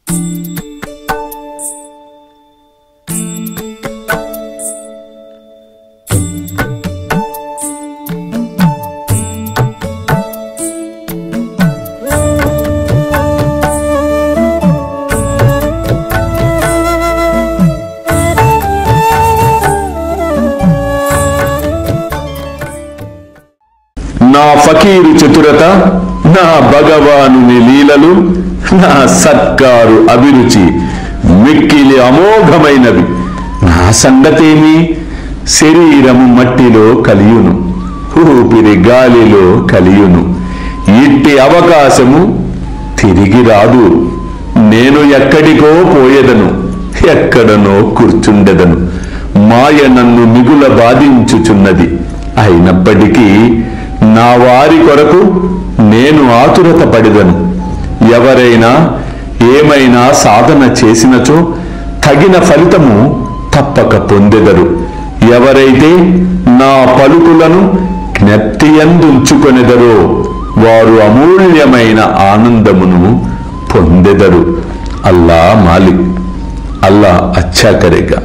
నా ఫకీరు చతురత, నా భగవానుని లీలలు, నా సత్కారు అభిరుచి మిక్కిలి అమోఘమైనవి. నా సంగతేమి? శరీరము మట్టిలో కలియును, ఊపిరి గాలిలో కలియును. ఇట్టి అవకాశము తిరిగి రాదు. నేను ఎక్కడికో పోయేదను, ఎక్కడనో కూర్చుండెదను. మాయ నన్ను మిగుల బాధించుచున్నది. అయినప్పటికీ నా వారి కొరకు నేను ఆతురత పడిదను. ఎవరైనా ఏమైనా సాధన చేసినచో తగిన ఫలితము తప్పక పొందెదరు. ఎవరైతే నా పలుకులను జ్ఞప్తియందుంచుకొనెదరో వారు అమూల్యమైన ఆనందమును పొందెదరు. అల్లా మాలిక్, అల్లా అచ్చా కరేగా.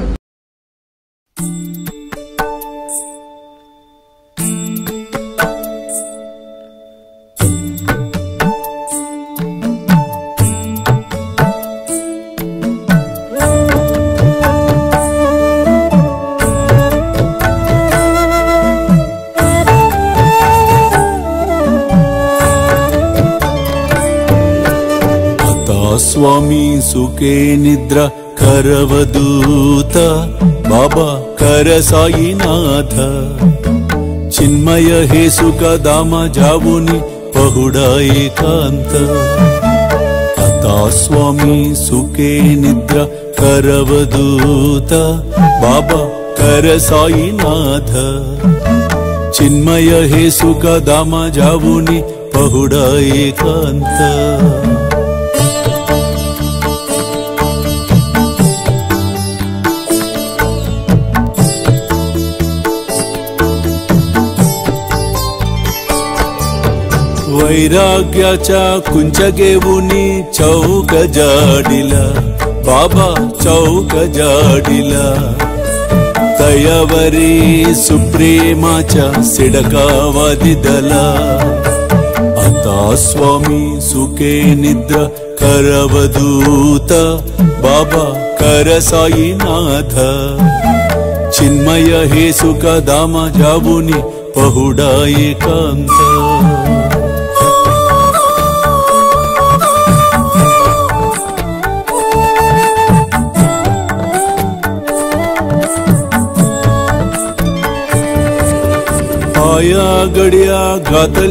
స్వామి సుఖే నిద్ర కరవదూత, బాబా కర సాయినాథ. చిన్మయ హే సుఖ దామ జావుని పహుడా ఏకాంత. అతా స్వామి సుఖే నిద్ర కరవదూత, బాబా కర సాయినాథ. చిన్మయ హే సుఖ దామ జావుని పహుడా ఏకాంత. वैराग्याच्या कुंचगेवुनी चौक जाडिला, बाबा चौक जाडिला. तयावरी सुप्रेमाच्या सिडकावादिदला. आता स्वामी सुखे निद्र करवदूत, बाबा कर साईनाथ. चिन्मय हे सुख दाम जावुनी पहुडा एकांत. आया गड्या घातल्या